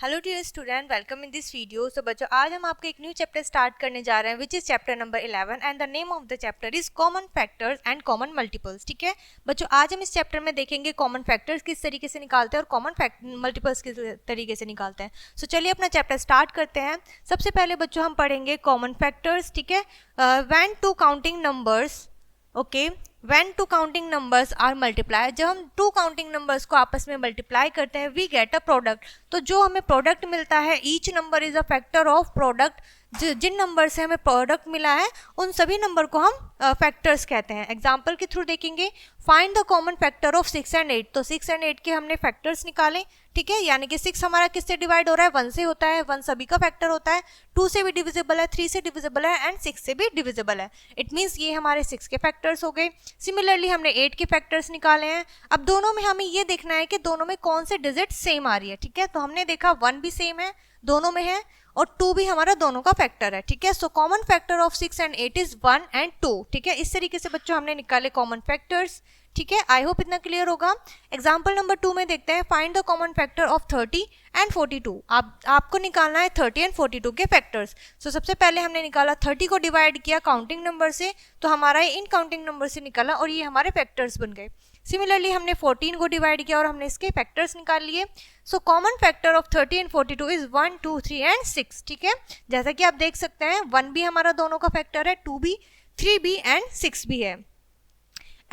Hello dear student, welcome in this video. So बच्चों, आज हम आपको एक न्यू चैप्टर स्टार्ट करने जा रहे हैं which is chapter number 11 and the name of the chapter is common factors and common multiples. ठीक है बच्चों, आज हम इस चैप्टर में देखेंगे कॉमन फैक्टर्स किस तरीके से निकालते हैं और कॉमन मल्टीपल्स किस तरीके से निकालते हैं। सो चलिए अपना चैप्टर स्टार्ट करते हैं। सबसे पहले बच्चों हम पढ़ेंगे कॉमन फैक्टर्स। ठीक है, when two counting numbers, okay, when two counting numbers are multiply, जब हम टू काउंटिंग नंबर्स को आपस में मल्टीप्लाई करते हैं वी गेट अ प्रोडक्ट। तो जो हमें प्रोडक्ट मिलता है, each number is a factor of product. जिन नंबर से हमें प्रोडक्ट मिला है उन सभी नंबर को हम फैक्टर्स कहते हैं। एग्जाम्पल के थ्रू देखेंगे। Find the common factor of 6 and 8। तो 6 एंड 8 के हमने फैक्टर्स निकाले। ठीक है, यानी कि 6 हमारा किससे डिवाइड हो रहा है, 1 से होता है। 1 सभी का फैक्टर होता है। 2 से भी डिविजिबल है, 3 से डिविजिबल है एंड 6 से भी डिविजिबल है। इट मीन्स ये हमारे 6 के फैक्टर्स हो गए। सिमिलरली हमने 8 के फैक्टर्स निकाले हैं। अब दोनों में हमें ये देखना है कि दोनों में कौन से डिजिट सेम आ रही है। ठीक है, तो हमने देखा 1 भी सेम है, दोनों में है, और 2 भी हमारा दोनों का फैक्टर है। ठीक है, so common factor of 6 and 8 is 1 and 2। ठीक है, इस तरीके से बच्चों हमने निकाले कॉमन फैक्टर्स। ठीक है, आई होप इतना क्लियर होगा। एग्जाम्पल नंबर 2 में देखते हैं। Find the common factor of 30 and 42। आपको निकालना है 30 एंड 42 के फैक्टर्स। सो सबसे पहले हमने निकाला 30 को डिवाइड किया काउंटिंग नंबर से, तो हमारा ये इन काउंटिंग नंबर से निकाला और ये हमारे फैक्टर्स बन गए। सिमिलरली हमने 14 को डिवाइड किया और हमने इसके फैक्टर्स निकाल लिए। So common factor of 30 and 42 is 1, 2, 3 and 6। ठीक है, जैसा कि आप देख सकते हैं 1 भी हमारा दोनों का फैक्टर है, 2 भी, 3 भी एंड 6 भी है।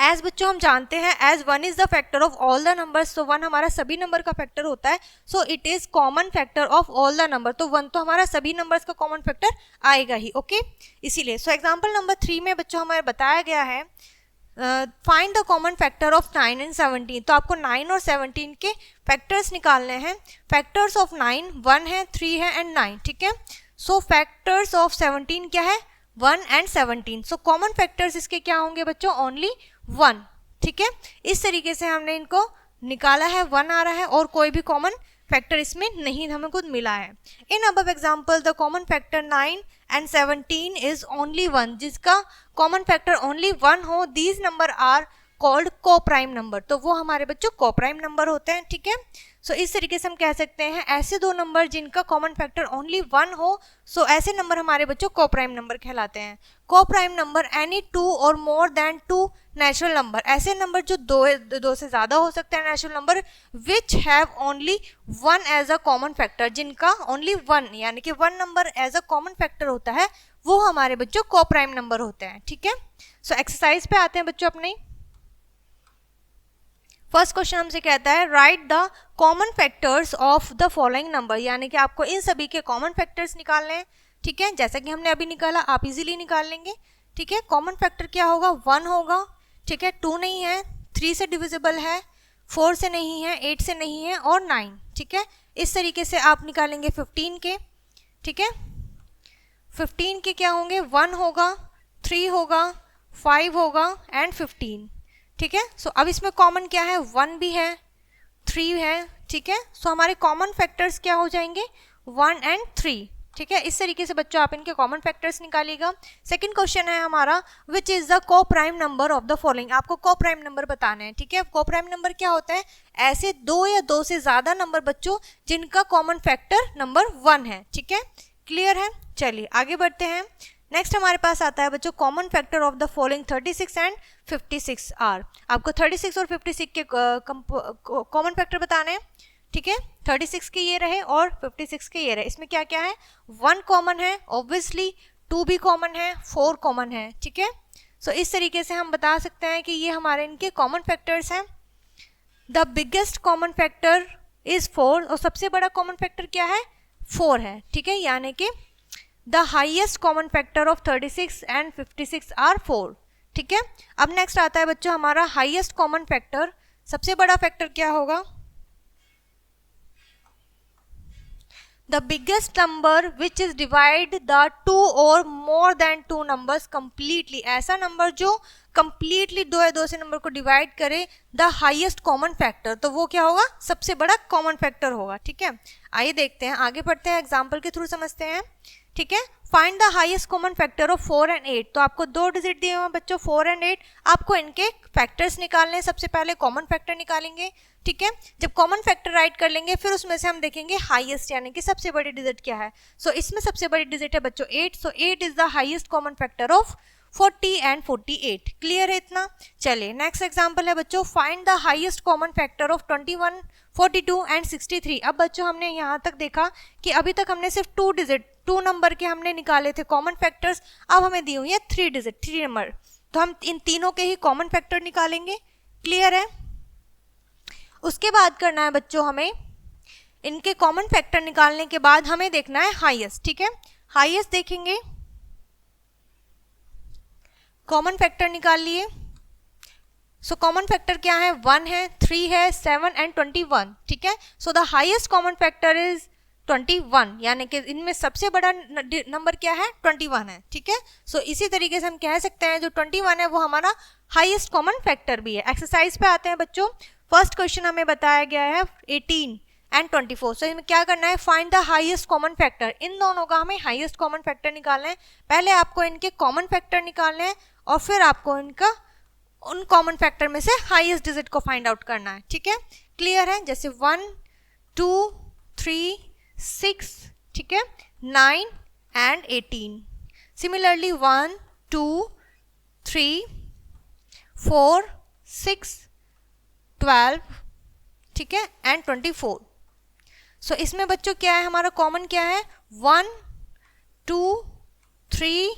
एज बच्चों हम जानते हैं as 1 is the factor of all the numbers, so 1 हमारा सभी नंबर का फैक्टर होता है। So it is common factor of all the number. तो 1 तो हमारा सभी नंबर्स का कॉमन फैक्टर आएगा ही। ओके, इसीलिए सो एग्जाम्पल नंबर 3 में बच्चों हमें बताया गया है find the common factor of 9 and 17। तो आपको 9 और 17 के फैक्टर्स निकालने हैं। फैक्टर्स ऑफ 9 1 है, 3 है एंड 9। ठीक है, सो फैक्टर्स ऑफ 17 क्या है, 1 एंड 17। सो कॉमन फैक्टर्स इसके क्या होंगे बच्चों, ओनली 1। ठीक है, इस तरीके से हमने इनको निकाला है। 1 आ रहा है और कोई भी कॉमन फैक्टर इसमें नहीं हमें खुद मिला है। In above example the common factor 9 and 17 is only 1। जिसका कॉमन फैक्टर ओनली 1 हो, दीज नंबर आर कॉल्ड को प्राइम नंबर। तो वो हमारे बच्चों को प्राइम नंबर होते हैं। ठीक है, सो इस तरीके से हम कह सकते हैं ऐसे दो नंबर जिनका कॉमन फैक्टर ओनली 1 हो, सो ऐसे नंबर हमारे बच्चों को प्राइम नंबर कहलाते हैं। को प्राइम नंबर एनी 2 और मोर देन 2 नेचुरल नंबर, ऐसे नंबर जो दो से ज्यादा हो सकते हैं natural number, which have only 1 as a common factor. जिनका ओनली 1 यानी कि 1 number as a common factor होता है, वो हमारे बच्चों को प्राइम नंबर होते हैं। ठीक है, सो एक्सरसाइज पे आते हैं बच्चों अपने। फर्स्ट क्वेश्चन हमसे कहता है right the common factors of the following number, यानी कि आपको इन सभी के कॉमन फैक्टर्स निकालने हैं। ठीक है, जैसा कि हमने अभी निकाला आप इजीली निकाल लेंगे। ठीक है, कॉमन फैक्टर क्या होगा, 1 होगा। ठीक है, 2 नहीं है, 3 से डिविजिबल है, 4 से नहीं है, 8 से नहीं है और 9। ठीक है, इस तरीके से आप निकालेंगे 15 के। ठीक है, 15 के क्या होंगे, 1 होगा, 3 होगा, 5 होगा एंड 15। ठीक है, सो अब इसमें कॉमन क्या है, 1 भी है, 3 है। ठीक है, सो हमारे कॉमन फैक्टर्स क्या हो जाएंगे, 1 एंड 3। ठीक है, इस तरीके से बच्चों आप इनके कॉमन फैक्टर्स निकालिएगा। सेकंड क्वेश्चन है हमारा विच इज द को prime number of the following. आपको को प्राइम नंबर बताना है। ठीक है, को प्राइम नंबर क्या होता है, ऐसे 2 या 2 से ज्यादा नंबर बच्चों जिनका कॉमन फैक्टर नंबर 1 है। ठीक है, क्लियर है। चलिए आगे बढ़ते हैं। नेक्स्ट हमारे पास आता है बच्चों common factor of the following 36 and 56 are. आपको 36 और 56 के कॉमन फैक्टर बताने हैं। ठीक है, 36 के ये रहे और 56 के ये रहे। इसमें क्या क्या है, 1 कॉमन है ऑब्वियसली, 2 भी कॉमन है, 4 कॉमन है। ठीक है, सो इस तरीके से हम बता सकते हैं कि ये हमारे इनके कॉमन फैक्टर्स हैं। The biggest common factor is 4 और सबसे बड़ा कॉमन फैक्टर क्या है, 4 है। ठीक है, यानी कि the highest common factor of 36 and 56 are 4। ठीक है, अब नेक्स्ट आता है बच्चों हमारा हाईएस्ट कॉमन फैक्टर। सबसे बड़ा फैक्टर क्या होगा, the biggest number which is divide the 2 और मोर देन 2 नंबर्स कंप्लीटली। ऐसा नंबर जो कंप्लीटली 2 या 2 से नंबर को डिवाइड करे द हाईएस्ट कॉमन फैक्टर, तो वो क्या होगा, सबसे बड़ा कॉमन फैक्टर होगा। ठीक है, आइए देखते हैं, आगे बढ़ते हैं, एग्जाम्पल के थ्रू समझते हैं। ठीक है, find the highest common factor of 4 and 8। तो आपको 2 डिजिट दिए हुए हैं बच्चों 4 एंड 8, आपको इनके फैक्टर्स निकालने हैं। सबसे पहले कॉमन फैक्टर निकालेंगे, ठीक है। जब कॉमन फैक्टर राइट कर लेंगे फिर उसमें से हम देखेंगे हाईएस्ट यानी कि सबसे बड़ी डिजिट क्या है। सो इसमें सबसे बड़ी डिजिट है बच्चों 8, सो 8 is the highest common factor of 40 and 48। Clear है इतना। चलिए नेक्स्ट एग्जांपल है बच्चों, find the highest common factor of 21, 42 and 63। अब बच्चों हमने यहाँ तक देखा कि अभी तक हमने सिर्फ 2 नंबर के हमने निकाले थे कॉमन फैक्टर्स, अब हमें दी हुई है 3 डिजिट 3 नंबर, तो हम इन तीनों के ही कॉमन फैक्टर निकालेंगे। क्लियर है। उसके बाद करना है बच्चों हमें इनके कॉमन फैक्टर निकालने के बाद हमें देखना है हाईएस्ट, ठीक है। हाईएस्ट देखेंगे, कॉमन फैक्टर निकाल लिए। सो कॉमन फैक्टर क्या है, 1 है, 3 है, 7 एंड 21, ठीक है। So the highest common factor is 21, यानी कि इनमें सबसे बड़ा नंबर क्या है 21 है, ठीक है। सो इसी तरीके से हम कह सकते हैं जो 21 है वो हमारा हाईएस्ट कॉमन फैक्टर भी है। एक्सरसाइज पे आते हैं बच्चों। फर्स्ट क्वेश्चन हमें बताया गया है 18 एंड 24। सो इसमें क्या करना है, find the highest common factor. इन दोनों का हमें हाईएस्ट कॉमन फैक्टर निकालना है। पहले आपको इनके कॉमन फैक्टर निकालने हैं और फिर आपको इनका उन कॉमन फैक्टर में से हाईएस्ट डिजिट को फाइंड आउट करना है, ठीक है। क्लियर है। जैसे 1, 2, 3, 6, ठीक है, 9 एंड 18। सिमिलरली 1, 2, 3, 4, 6, 12, ठीक है, एंड 24। सो इसमें बच्चों क्या है, हमारा कॉमन क्या है 1, 2, 3,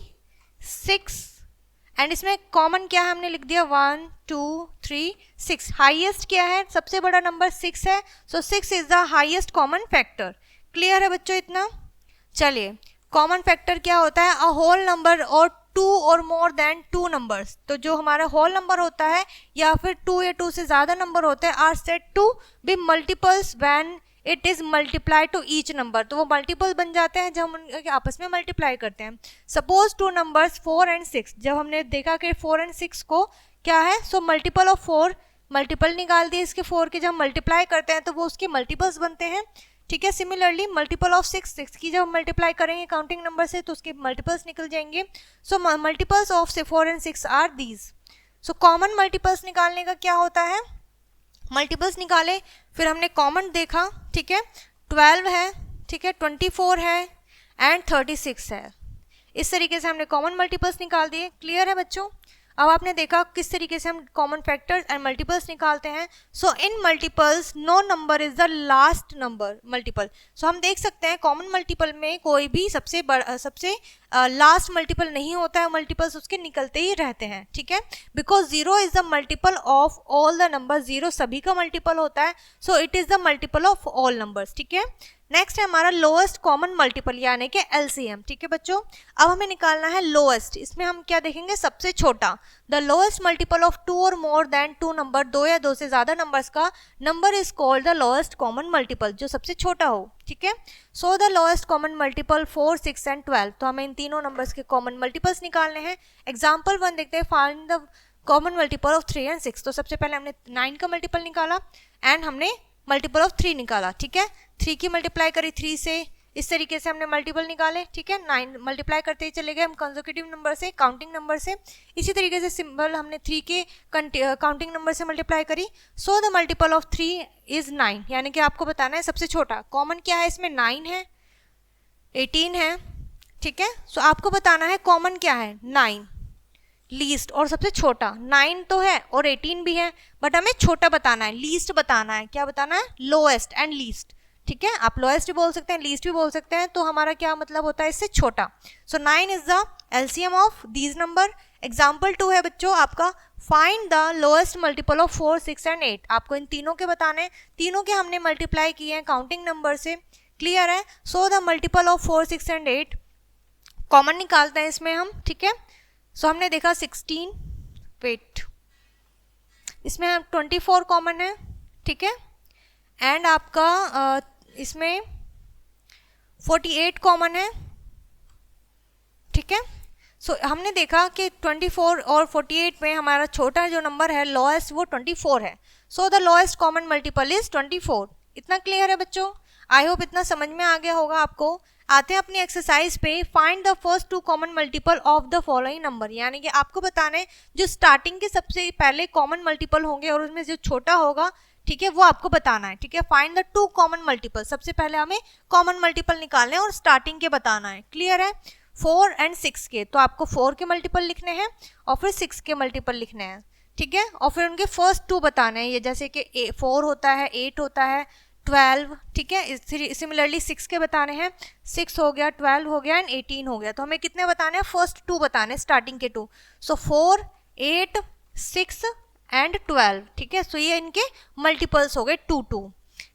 6 एंड इसमें कॉमन क्या है हमने लिख दिया 1, 2, 3, 6। हाईएस्ट क्या है, सबसे बड़ा नंबर 6 है, सो 6 is the highest common factor. Clear है बच्चों इतना। चलिए कॉमन फैक्टर क्या होता है, अ होल नंबर और 2 और मोर देन 2 नंबर्स। तो जो हमारा होल नंबर होता है या फिर 2 या 2 से ज़्यादा नंबर होते हैं are said to be multiples when it is multiply to each number. तो वो मल्टीपल बन जाते हैं जब हम उनके आपस में मल्टीप्लाई करते हैं। सपोज 2 नंबर्स 4 एंड 6, जब हमने देखा कि 4 एंड 6 को क्या है, सो मल्टीपल ऑफ 4, मल्टीपल निकाल दिए इसके 4 के, जब मल्टीप्लाई करते हैं तो वो उसके मल्टीपल्स बनते हैं, ठीक है। सिमिलरली मल्टीपल ऑफ 6 की जब मल्टीप्लाई करेंगे काउंटिंग नंबर से तो उसके मल्टीपल्स निकल जाएंगे। So multiples of 4 and 6 are these. So common multiples निकालने का क्या होता है, मल्टीपल्स निकाले फिर हमने कॉमन देखा, ठीक है, 12 है, ठीक है, 24 है एंड 36 है। इस तरीके से हमने कॉमन मल्टीपल्स निकाल दिए। क्लियर है बच्चों। अब आपने देखा किस तरीके से हम कॉमन फैक्टर्स एंड मल्टीपल्स निकालते हैं। So in multiples no number is the last number multiple. So हम देख सकते हैं कॉमन मल्टीपल में कोई भी सबसे लास्ट मल्टीपल नहीं होता है, मल्टीपल्स उसके निकलते ही रहते हैं, ठीक है। Because 0 is the multiple of all the number, 0 सभी का मल्टीपल होता है, so it is the multiple of all numbers, ठीक है। नेक्स्ट है हमारा लोएस्ट कॉमन मल्टीपल यानी कि एलसीएम, ठीक है बच्चों। अब हमें निकालना है लोएस्ट। इसमें हम क्या देखेंगे, सबसे छोटा। द लोएस्ट मल्टीपल ऑफ 2 और मोर देन 2 नंबर, 2 या 2 से ज्यादा नंबर्स का number is called the lowest common multiple, जो सबसे छोटा हो, ठीक है। So the lowest common multiple 4, 6 and 12। तो हमें इन तीनों नंबर्स के कॉमन मल्टीपल्स निकालने हैं। एग्जाम्पल 1 देखते हैं, find the common multiple of 3 and 6। तो सबसे पहले हमने 9 का मल्टीपल निकाला एंड हमने मल्टीपल ऑफ 3 निकाला, ठीक है। 3 की मल्टीप्लाई करी 3 से, इस तरीके से हमने मल्टीपल निकाले, ठीक है। 9 मल्टीप्लाई करते ही चले गए हम कंसेक्यूटिव नंबर से, काउंटिंग नंबर से। इसी तरीके से सिंबल हमने 3 के काउंटिंग नंबर से मल्टीप्लाई करी। So the multiple of 3 is 9, यानी कि आपको बताना है सबसे छोटा। कॉमन क्या है इसमें, 9 है, 18 है, ठीक है। सो आपको बताना है कॉमन क्या है, 9 लीस्ट और सबसे छोटा। 9 तो है और 18 भी है, बट हमें छोटा बताना है, लीस्ट बताना है। क्या बताना है, लोएस्ट एंड लीस्ट, ठीक है। आप लोएस्ट भी बोल सकते हैं, लीस्ट भी बोल सकते हैं, तो हमारा क्या मतलब होता है इससे छोटा। सो 9 is the LCM of these number. Example 2 है बच्चों आपका, find the lowest multiple of 4, 6 and 8। आपको इन तीनों के बताने, तीनों के हमने मल्टीप्लाई किए हैं काउंटिंग नंबर से। क्लियर है। So the multiple of 4, 6 and 8 common निकालते हैं इसमें हम, ठीक है। सो हमने देखा 16, वेट, इसमें हम 24 कॉमन है, ठीक है, एंड आपका इसमें 48 कॉमन है, ठीक है। सो हमने देखा कि 24 और 48 में हमारा छोटा जो नंबर है लोएस्ट वो 24 है। So the lowest common multiple is 24। इतना क्लियर है बच्चों। आई होप इतना समझ में आ गया होगा आपको। आते हैं अपनी एक्सरसाइज पे, find the first two common multiple of the following number, यानी कि आपको बताना है जो स्टार्टिंग के सबसे पहले कॉमन मल्टीपल होंगे और उसमें जो छोटा होगा, ठीक है, वो आपको बताना है, ठीक है। Find the two common multiple, सबसे पहले हमें कॉमन मल्टीपल निकालने हैं और स्टार्टिंग के बताना है, क्लियर है। 4 एंड 6 के, तो आपको 4 के मल्टीपल लिखने हैं और फिर 6 के मल्टीपल लिखने हैं, ठीक है, और फिर उनके फर्स्ट टू बताने हैं, ये जैसे कि 4 होता है, 8 होता है, 12, ठीक है। सिमिलरली 6 के बताने हैं, 6 हो गया, 12 हो गया एंड 18 हो गया। तो हमें कितने बताने हैं, फर्स्ट टू बताने हैं, स्टार्टिंग के टू। सो 4, 8, 6 एंड 12, ठीक है। सो ये इनके मल्टीपल्स हो गए 2 2।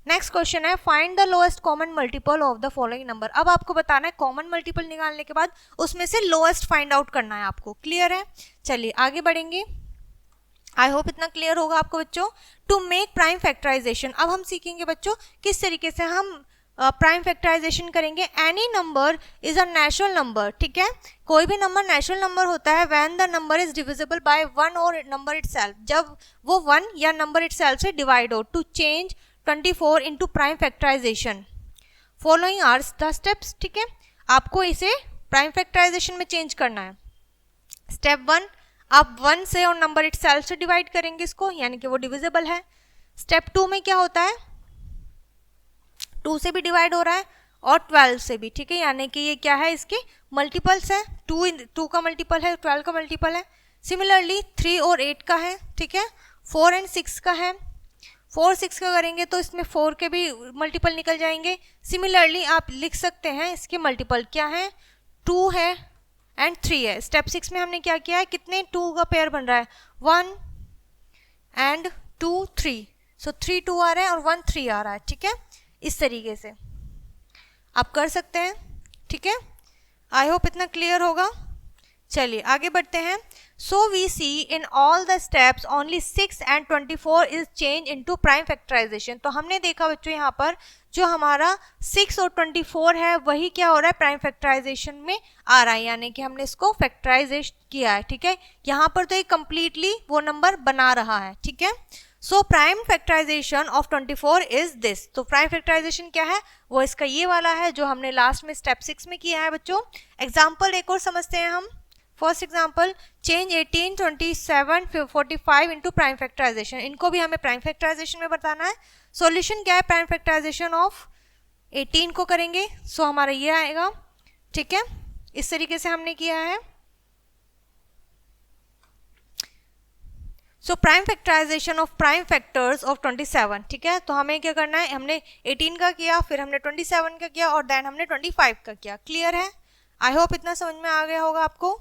नेक्स्ट क्वेश्चन है, find the lowest common multiple of the following number. अब आपको बताना है कॉमन मल्टीपल निकालने के बाद उसमें से लोएस्ट फाइंड आउट करना है आपको, क्लियर है। चलिए आगे बढ़ेंगे, आई होप इतना क्लियर होगा आपको बच्चों। टू मेक प्राइम फैक्टराइजेशन, अब हम सीखेंगे बच्चों किस तरीके से हम प्राइम फैक्टराइजेशन करेंगे। Any number is a natural number, ठीक है, कोई भी नंबर नेचुरल नंबर होता है when the number is divisible by 1 और नंबर इटसेल्फ, जब वो 1 या नंबर इटसेल्फ से डिवाइड हो। To change 24 into prime factorisation following are the steps, ठीक है, आपको इसे प्राइम फैक्टराइजेशन में चेंज करना है। स्टेप 1, आप 1 से और नंबर इटसेल्फ से डिवाइड करेंगे इसको, यानी कि वो डिविजिबल है। स्टेप 2 में क्या होता है, 2 से भी डिवाइड हो रहा है और 12 से भी, ठीक है, यानी कि ये क्या है, इसके मल्टीपल्स है। 2 का मल्टीपल है, 12 का मल्टीपल है। सिमिलरली 3 और 8 का है, ठीक है, 4 एंड 6 का है। 4 6 का करेंगे तो इसमें 4 के भी मल्टीपल निकल जाएंगे। सिमिलरली आप लिख सकते हैं इसके मल्टीपल क्या है, 2 है एंड 3 है। स्टेप 6 में हमने क्या किया है, कितने 2 का पेयर बन रहा है, 1 एंड 2 3, सो 3 2 आ रहा है और 1 3 आ रहा है, ठीक है। इस तरीके से आप कर सकते हैं, ठीक है। आई होप इतना क्लियर होगा। चलिए आगे बढ़ते हैं। So we see in all the steps only 6 and 24 is change into prime factorisation. तो हमने देखा बच्चों यहाँ पर जो हमारा 6 और 24 है वही क्या हो रहा है, प्राइम फैक्टराइजेशन में आ रहा है, यानी कि हमने इसको फैक्टराइज किया है, ठीक है। यहाँ पर तो ये कंप्लीटली वो नंबर बना रहा है, ठीक है। So prime factorisation of 24 is this. तो प्राइम फैक्टराइजेशन क्या है, वो इसका ये वाला है जो हमने लास्ट में स्टेप 6 में किया है बच्चों। एग्जाम्पल एक और समझते हैं हम। First example, change 18, 27, 45 into prime factorisation, इनको भी हमें प्राइम फैक्टराइजेशन में बताना है। सॉल्यूशन क्या है, प्राइम फैक्टराइजेशन ऑफ 18 को करेंगे, सो हमारा ये आएगा, ठीक है। इस तरीके से हमने किया है। So prime factorisation of prime factors of 27, ठीक है। तो हमें क्या करना है, हमने 18 का किया, फिर हमने 27 का किया और देन हमने 25 का किया, क्लियर है। आई होप इतना समझ में आ गया होगा आपको,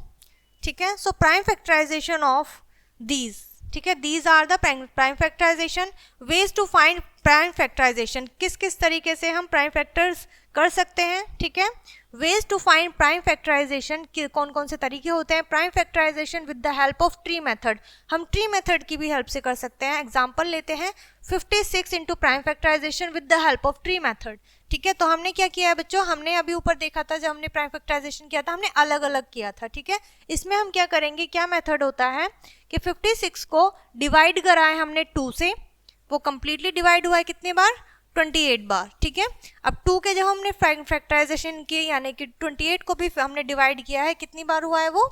ठीक है। So prime factorisation of these, ठीक है, these are the prime factorisation. Ways to find prime factorisation, किस किस तरीके से हम प्राइम फैक्टर्स कर सकते हैं, ठीक है। Ways to find prime factorisation, कौन कौन से तरीके होते हैं। Prime factorisation with the help of tree method, हम ट्री मेथड की भी हेल्प से कर सकते हैं। एग्जांपल लेते हैं 56 into prime factorisation with the help of tree method, ठीक है। तो हमने क्या किया है बच्चों, हमने अभी ऊपर देखा था जब हमने प्राइम फैक्टराइजेशन किया था हमने अलग अलग किया था, ठीक है। इसमें हम क्या करेंगे, क्या मेथड होता है कि 56 को डिवाइड करा है हमने 2 से, वो कंप्लीटली डिवाइड हुआ है कितने बार, 28 बार, ठीक है। अब 2 के जब हमने फैक्टराइजेशन किए यानी कि 28 को भी हमने डिवाइड किया है, कितनी बार हुआ है वो,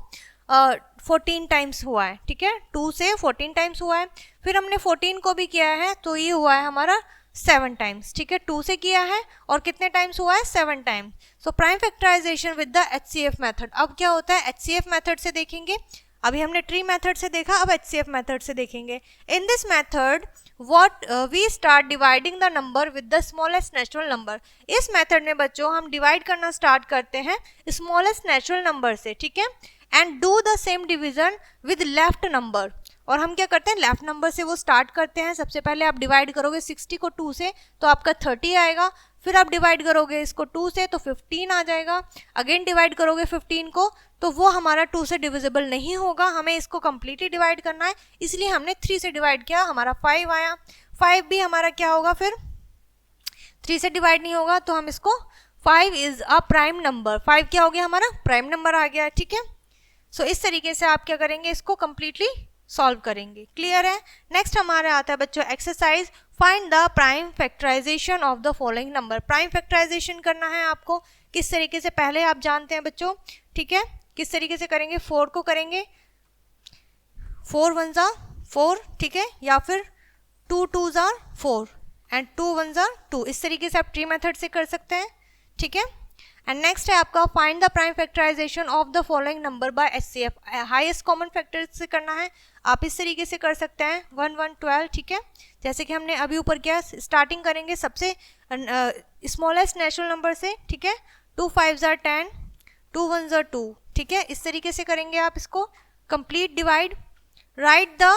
14 टाइम्स हुआ है, ठीक है। 2 से 14 टाइम्स हुआ है। फिर हमने 14 को भी किया है तो ये हुआ है हमारा 7 टाइम्स, ठीक है। 2 से किया है और कितने टाइम्स हुआ है, 7 times. So prime factorisation with the HCF method. अब क्या होता है, HCF मेथड से देखेंगे, अभी हमने ट्री मेथड से देखा, अब HCF मेथड से देखेंगे। In this method what we start dividing the number with the smallest natural number. इस मेथड में बच्चों हम डिवाइड करना स्टार्ट करते हैं स्मॉलेस्ट नेचुरल नंबर से, ठीक है, and do the same division with left number. और हम क्या करते हैं, लेफ्ट नंबर से वो स्टार्ट करते हैं। सबसे पहले आप डिवाइड करोगे 60 को 2 से तो आपका 30 आएगा, फिर आप डिवाइड करोगे इसको 2 से तो 15 आ जाएगा, अगेन डिवाइड करोगे 15 को तो वो हमारा 2 से डिविजिबल नहीं होगा, हमें इसको कंप्लीटली डिवाइड करना है, इसलिए हमने 3 से डिवाइड किया, हमारा 5 आया। 5 भी हमारा क्या होगा, फिर 3 से डिवाइड नहीं होगा तो हम इसको 5 इज अ प्राइम नंबर, 5 क्या हो गया हमारा, प्राइम नंबर आ गया, ठीक है। सो इस तरीके से आप क्या करेंगे, इसको कंप्लीटली सॉल्व करेंगे, क्लियर है। नेक्स्ट हमारे आता है बच्चों exercise, find the prime factorisation of the following number. Prime factorisation करना है आपको, किस तरीके से पहले आप जानते हैं बच्चों, ठीक है, किस तरीके से करेंगे, 4 को करेंगे 4 1 ज़ा 4, ठीक है, या फिर 2 2 ज़ा 4 एंड 2 1 ज़ा 2, इस तरीके से आप ट्री मेथड से कर सकते हैं, ठीक है। एंड नेक्स्ट है आपका find the prime factorisation of the following number by HCF, highest common factor से करना है, आप इस तरीके से कर सकते हैं 1 1 12, ठीक है, जैसे कि हमने अभी ऊपर किया। स्टार्टिंग करेंगे सबसे स्मॉलेस्ट नेचुरल नंबर से, ठीक है, 2 5 ज़ा 10, 2 1 ज़ा 2, ठीक है, इस तरीके से करेंगे आप इसको। Complete divide, right the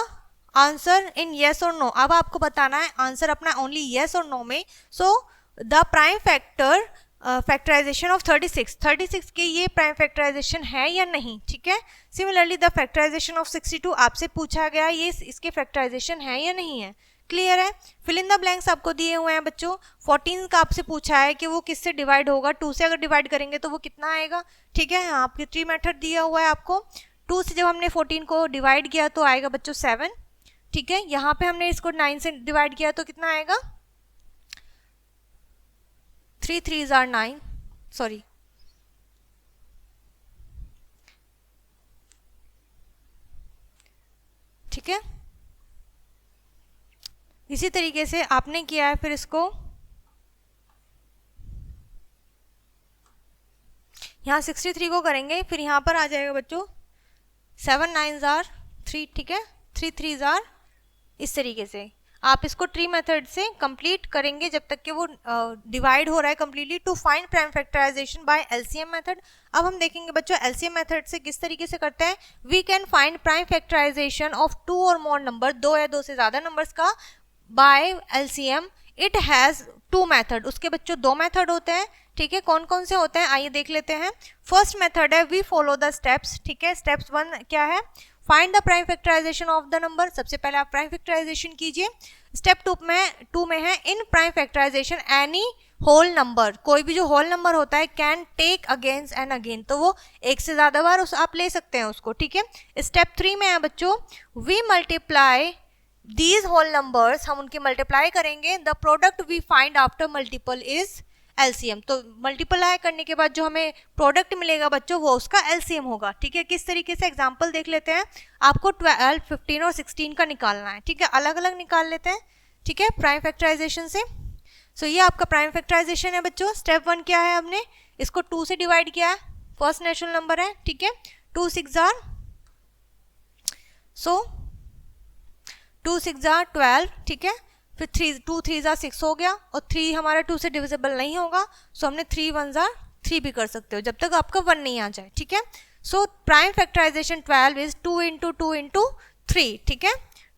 answer in yes और नो, अब आपको बताना है आंसर अपना ओनली येस और नो में। So the prime factor factorization of 36 के ये प्राइम फैक्टराइजेशन है या नहीं, ठीक है। सिमिलरली द फैक्टराइजेशन ऑफ 62 आपसे पूछा गया, ये इसके फैक्टराइजेशन है या नहीं है, क्लियर है। फिल इन द ब्लैंक्स आपको दिए हुए हैं बच्चों। 14 का आपसे पूछा है कि वो किससे डिवाइड होगा, 2 से अगर डिवाइड करेंगे तो वो कितना आएगा, ठीक है, यहाँ आपके ट्री मेथड दिया हुआ है आपको। 2 से जब हमने 14 को डिवाइड किया तो आएगा बच्चों 7, ठीक है, यहाँ पे हमने इसको 9 से डिवाइड किया तो कितना आएगा, 3 3 ज़ा 9, सॉरी, ठीक है, इसी तरीके से आपने किया है। फिर इसको यहाँ 63 को करेंगे, फिर यहाँ पर आ जाएगा बच्चों 7 9 ज़ा 3, ठीक है, 3 3 ज़ा, इस तरीके से आप इसको ट्री मेथड से कंप्लीट करेंगे जब तक कि वो डिवाइड हो रहा है completely. To find prime factorization by LCM method, अब हम देखेंगे बच्चों एलसीएम मेथड से किस तरीके से करते हैं। We can find prime factorisation of 2 और मोर नंबर, 2 या 2 से ज़्यादा नंबर्स का bye LCM. It has 2 method, उसके बच्चों 2 मेथड होते हैं, ठीक है, कौन कौन से होते हैं आइए देख लेते हैं। फर्स्ट मेथड है वी फॉलो द स्टेप्स, ठीक है, स्टेप्स 1 क्या है, find the prime factorisation of the number, सबसे पहले आप प्राइम फैक्टराइजेशन कीजिए। स्टेप 2 में है in prime factorization any whole number, कोई भी जो होल नंबर होता है can take against and again, तो वो एक से ज्यादा बार आप ले सकते हैं उसको, ठीक है। स्टेप 3 में है बच्चों we multiply these whole numbers, हम उनकी मल्टीप्लाई करेंगे। The product we find after multiple is LCM, तो मल्टीप्लाई करने के बाद जो हमें प्रोडक्ट मिलेगा बच्चों वो उसका एलसीएम होगा, ठीक है। किस तरीके से एग्जांपल देख लेते हैं, आपको 12 15 और 16 का निकालना है, ठीक है, अलग अलग निकाल लेते हैं, ठीक है, प्राइम फैक्टराइजेशन से। सो ये आपका प्राइम फैक्टराइजेशन है बच्चों। स्टेप 1 क्या है, हमने इसको 2 से डिवाइड किया है, फर्स्ट नेचुरल नंबर है, ठीक है, 2 6 ज़ा, सो 2 6 ज़ा 12, ठीक है, फिर 2 3 ज़ा 6 हो गया, और 3 हमारा 2 से डिविजिबल नहीं होगा, सो हमने 3 1 ज़ा 3 भी कर सकते हो जब तक आपका 1 नहीं आ जाए, ठीक है। So prime factorization 12 is 2 into 2 into 3, ठीक है,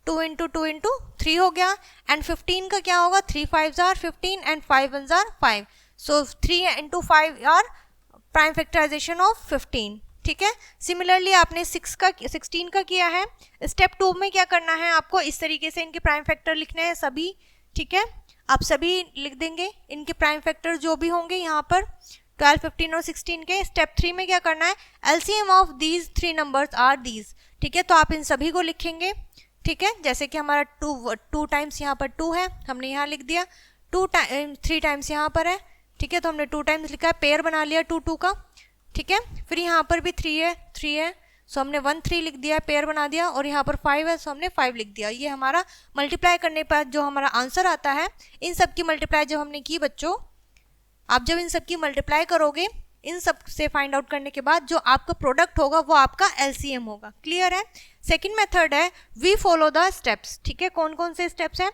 2 इंटू 2 इंटू 3 हो गया। एंड 15 का क्या होगा, 3 5 ज़ा 15 एंड 5 1 ज़ा 5, so 3 into 5 are prime factorisation of 15, ठीक है। सिमिलरली आपने 16 का किया है। स्टेप 2 में क्या करना है, आपको इस तरीके से इनके प्राइम फैक्टर लिखने हैं सभी, ठीक है, आप सभी लिख देंगे इनके प्राइम फैक्टर जो भी होंगे यहाँ पर 12 15 और 16 के। स्टेप 3 में क्या करना है, LCM of these 3 numbers are these, ठीक है, तो आप इन सभी को लिखेंगे, ठीक है, जैसे कि हमारा 2 टाइम्स यहाँ पर 2 है, हमने यहाँ लिख दिया, 3 टाइम्स यहाँ पर है, ठीक है, तो हमने 2 टाइम्स लिखा है, पेयर बना लिया 2 2 का, ठीक है। फिर यहाँ पर भी 3 है, सो हमने 1 3 लिख दिया, पेयर बना दिया, और यहाँ पर 5 है, सो हमने 5 लिख दिया। ये हमारा मल्टीप्लाई करने पर जो हमारा आंसर आता है, इन सब की मल्टीप्लाई जब हमने की बच्चों, आप जब इन सब की मल्टीप्लाई करोगे, इन सब से फाइंड आउट करने के बाद जो आपका प्रोडक्ट होगा वो आपका एलसीएम होगा, क्लियर है। सेकेंड मेथड है वी फॉलो द स्टेप्स, ठीक है, कौन कौन से स्टेप्स हैं।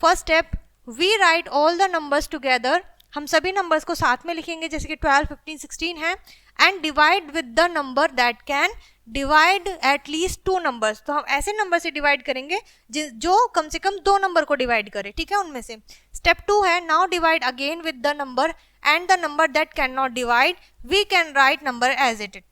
First step we write all the numbers together, हम सभी नंबर्स को साथ में लिखेंगे, जैसे कि 12 15 16 है, and divide with the number that can divide at least 2 numbers, तो हम ऐसे नंबर से डिवाइड करेंगे जो कम से कम 2 नंबर को डिवाइड करे, ठीक है, उनमें से। स्टेप 2 है now divide again with the number and the number that can not divide we can write number as it,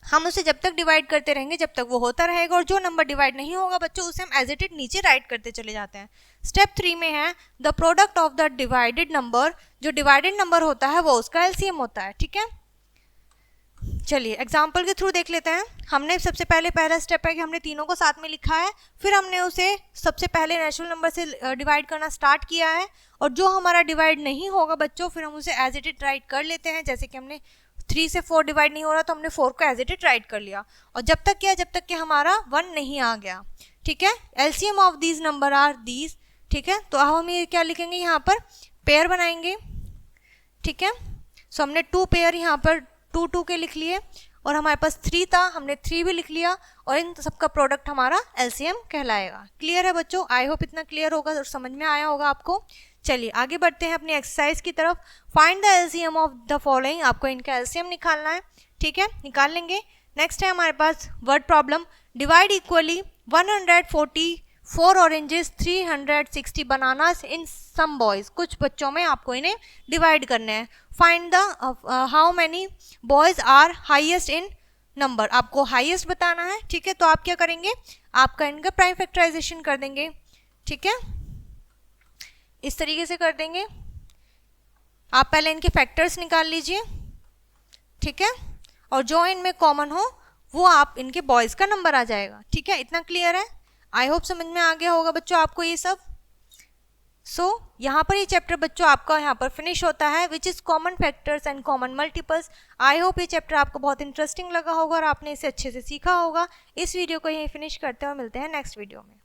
हम उसे जब तक डिवाइड करते रहेंगे जब तक वो होता रहेगा, और जो नंबर डिवाइड नहीं होगा बच्चों उसे हम एज इट इज नीचे राइट करते चले जाते हैं। स्टेप 3 में है the product of the divided number, जो डिवाइडेड नंबर होता है वो उसका एलसीएम होता है, ठीक है। चलिए एग्जाम्पल के थ्रू देख लेते हैं। हमने सबसे पहले पहला स्टेप है कि हमने तीनों को साथ में लिखा है, फिर हमने उसे सबसे पहले नेचुरल नंबर से डिवाइड करना स्टार्ट किया है, और जो हमारा डिवाइड नहीं होगा बच्चों फिर हम उसे एज इट इज राइट कर लेते हैं। जैसे कि हमने 3 से 4 डिवाइड नहीं हो रहा तो हमने 4 को एज इट इज राइट कर लिया, और जब तक क्या, जब तक कि हमारा 1 नहीं आ गया। ठीक है, LCM of these number are these. ठीक है, तो अब हम ये क्या लिखेंगे, यहाँ पर पेयर बनाएंगे। ठीक है, सो हमने 2 पेयर यहाँ पर 2 2 के लिख लिए, और हमारे पास 3 था, हमने 3 भी लिख लिया, और इन सबका प्रोडक्ट हमारा एलसीएम कहलाएगा। क्लियर है बच्चों? आई होप इतना क्लियर होगा और समझ में आया होगा आपको। चलिए आगे बढ़ते हैं अपनी एक्सरसाइज की तरफ। Find the LCM of the following. आपको इनका एलसीएम निकालना है। ठीक है, निकाल लेंगे। नेक्स्ट है हमारे पास word problem. Divide equally 144 oranges 360 bananas in some boys. कुछ बच्चों में आपको इन्हें डिवाइड करने हैं। Find the how many boys are highest in number. आपको हाईएस्ट बताना है। ठीक है, तो आप क्या करेंगे, आपका इनका प्राइम फैक्टराइजेशन कर देंगे। ठीक है, इस तरीके से कर देंगे। आप पहले इनके फैक्टर्स निकाल लीजिए। ठीक है, और जो इनमें कॉमन हो वो आप इनके बॉयज का नंबर आ जाएगा। ठीक है, इतना क्लियर है? आई होप समझ में आ गया होगा बच्चों आपको ये सब। यहाँ पर ये चैप्टर बच्चों आपका यहाँ पर फिनिश होता है, which is common factors and common multiples. I hope ये चैप्टर आपको बहुत इंटरेस्टिंग लगा होगा और आपने इसे अच्छे से सीखा होगा। इस वीडियो को यहीं फिनिश करते हैं और मिलते हैं नेक्स्ट वीडियो में।